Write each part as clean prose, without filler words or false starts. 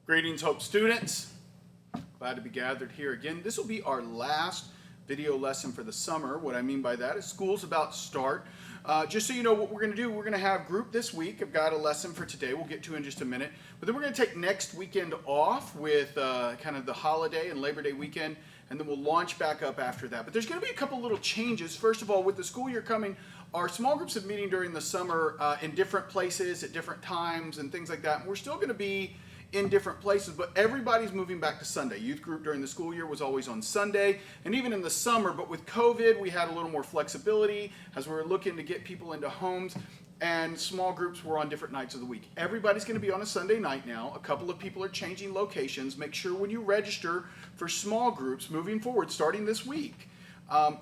Greetings, Hope students. Glad to be gathered here again. This will be our last video lesson for the summer. What I mean by that is school's about to start. Just so you know what we're going to do, we're going to have group this week. I've got a lesson for today we'll get to in just a minute. But then we're going to take next weekend off with kind of the holiday and Labor Day weekend, and then we'll launch back up after that. But there's going to be a couple little changes. First of all, with the school year coming, our small groups are meeting during the summer in different places at different times and things like that. And we're still going to be in different places, but everybody's moving back to Sunday. Youth group during the school year was always on Sunday, and even in the summer, but with COVID, we had a little more flexibility as we were looking to get people into homes, and small groups were on different nights of the week. Everybody's going to be on a Sunday night now. A couple of people are changing locations. Make sure when you register for small groups moving forward, starting this week,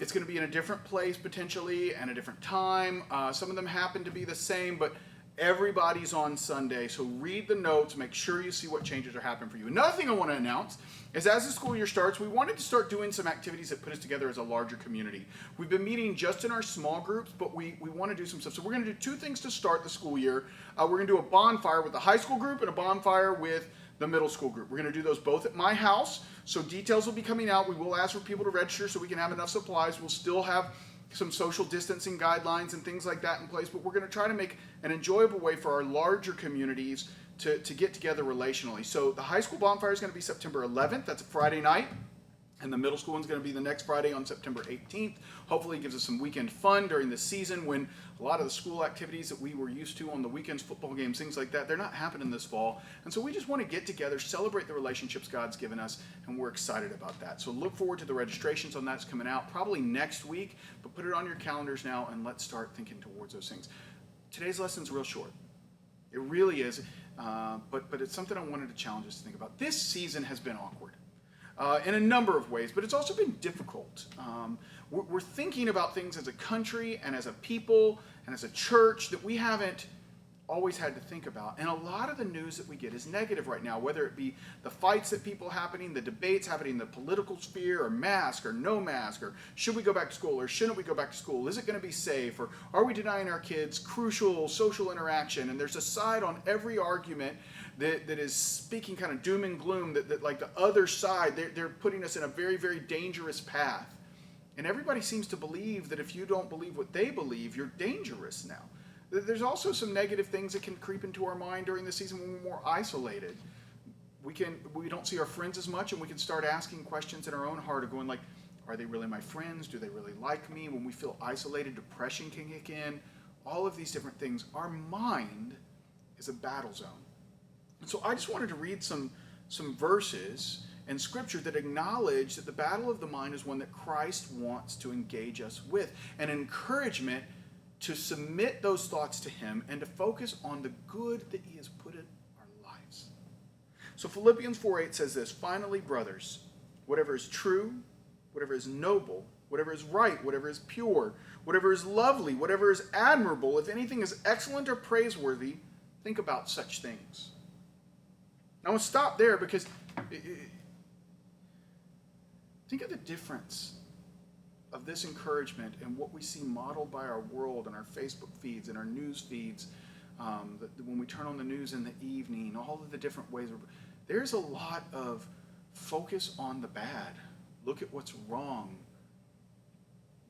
it's going to be in a different place potentially and a different time. Some of them happen to be the same, but everybody's on Sunday, so read the notes, make sure you see what changes are happening for you. Another thing I want to announce is as the school year starts, we wanted to start doing some activities that put us together as a larger community. We've been meeting just in our small groups, but we want to do some stuff. So we're going to do two things to start the school year. We're going to do a bonfire with the high school group and a bonfire with the middle school group. We're going to do those both at my house, so details will be coming out. We will ask for people to register so we can have enough supplies. We'll still have some social distancing guidelines and things like that in place, but we're going to try to make an enjoyable way for our larger communities to get together relationally. So the high school bonfire is going to be September 11th. That's a Friday night. And the middle school one's going to be the next Friday on September 18th. Hopefully it gives us some weekend fun during the season when a lot of the school activities that we were used to on the weekends, football games, things like that, they're not happening this fall. And so we just want to get together, celebrate the relationships God's given us, and we're excited about that. So look forward to the registrations on that's coming out probably next week, but put it on your calendars now and let's start thinking towards those things. Today's lesson's real short. It really is, but it's something I wanted to challenge us to think about. This season has been awkward. In a number of ways, but it's also been difficult. We're thinking about things as a country and as a people and as a church that we haven't always had to think about. And a lot of the news that we get is negative right now, whether it be the fights that people happening, the debates happening in the political sphere, or mask or no mask, or should we go back to school or shouldn't we go back to school? Is it going to be safe? Or are we denying our kids crucial social interaction? And there's a side on every argument that is speaking kind of doom and gloom, that like the other side, they're putting us in a very, very dangerous path. And everybody seems to believe that if you don't believe what they believe, you're dangerous now. There's also some negative things that can creep into our mind during the season when we're more isolated. We don't see our friends as much, and we can start asking questions in our own heart of going like, are they really my friends? Do they really like me? When we feel isolated, depression can kick in. All of these different things. Our mind is a battle zone. And so I just wanted to read some verses in Scripture that acknowledge that the battle of the mind is one that Christ wants to engage us with, an encouragement to submit those thoughts to Him and to focus on the good that He has put in our lives. So Philippians 4:8 says this, finally, brothers, whatever is true, whatever is noble, whatever is right, whatever is pure, whatever is lovely, whatever is admirable, if anything is excellent or praiseworthy, think about such things. Now, I want to stop there because think of the difference of this encouragement and what we see modeled by our world and our Facebook feeds and our news feeds, when we turn on the news in the evening, all of the different ways. There's a lot of focus on the bad. Look at what's wrong.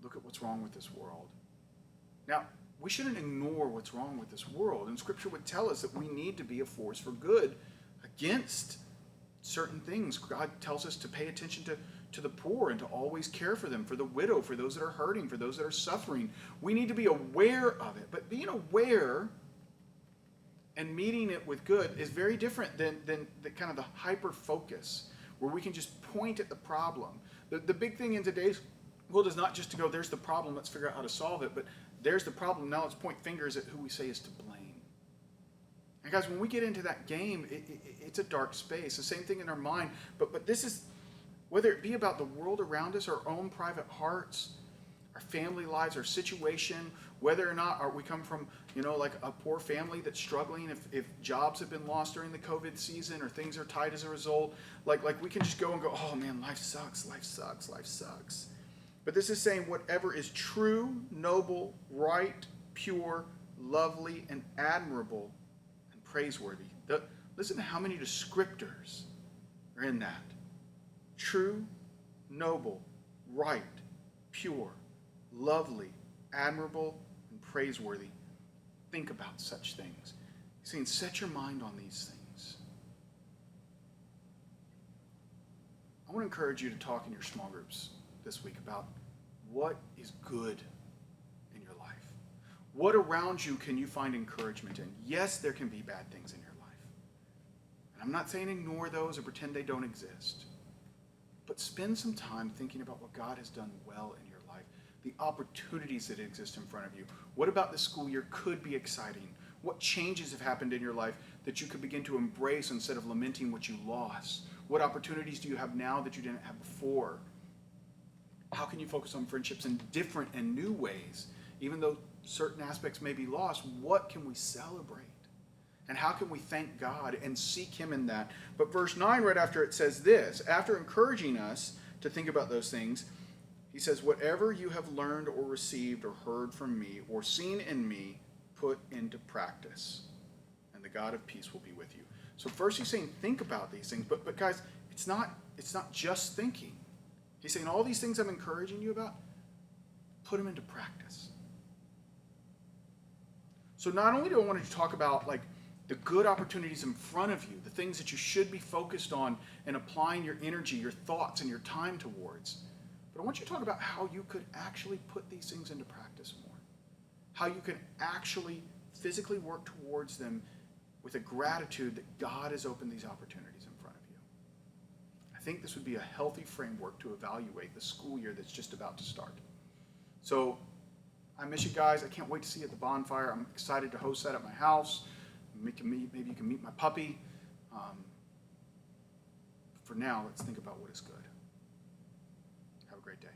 Look at what's wrong with this world. Now, we shouldn't ignore what's wrong with this world. And Scripture would tell us that we need to be a force for good against certain things. God tells us to pay attention to the poor and to always care for them, for the widow, for those that are hurting, for those that are suffering. We need to be aware of it. But being aware and meeting it with good is very different than the kind of the hyper focus where we can just point at the problem. The big thing in today's world is not just to go, there's the problem, let's figure out how to solve it, but there's the problem, now let's point fingers at who we say is to blame. And guys, when we get into that game, it's a dark space. The same thing in our mind, but this is, whether it be about the world around us, our own private hearts, our family lives, our situation, whether or not we come from, like a poor family that's struggling, if jobs have been lost during the COVID season or things are tight as a result, like we can just go and go, oh man, life sucks, life sucks, life sucks. But this is saying whatever is true, noble, right, pure, lovely, and admirable and praiseworthy. Listen to how many descriptors are in that. True, noble, right, pure, lovely, admirable, and praiseworthy. Think about such things. He's saying, set your mind on these things. I want to encourage you to talk in your small groups this week about what is good in your life. What around you can you find encouragement in? Yes, there can be bad things in your life. And I'm not saying ignore those or pretend they don't exist. But spend some time thinking about what God has done well in your life, the opportunities that exist in front of you. What about this school year could be exciting? What changes have happened in your life that you could begin to embrace instead of lamenting what you lost? What opportunities do you have now that you didn't have before? How can you focus on friendships in different and new ways? Even though certain aspects may be lost, what can we celebrate? And how can we thank God and seek him in that? But verse 9, right after it says this, after encouraging us to think about those things, he says, whatever you have learned or received or heard from me or seen in me, put into practice, and the God of peace will be with you. So first he's saying, think about these things. But guys, it's not just thinking. He's saying all these things I'm encouraging you about, put them into practice. So not only do I want to talk about like the good opportunities in front of you, the things that you should be focused on and applying your energy, your thoughts, and your time towards, but I want you to talk about how you could actually put these things into practice more. How you can actually physically work towards them with a gratitude that God has opened these opportunities in front of you. I think this would be a healthy framework to evaluate the school year that's just about to start. So I miss you guys. I can't wait to see you at the bonfire. I'm excited to host that at my house. Maybe you can meet my puppy. For now, let's think about what is good. Have a great day.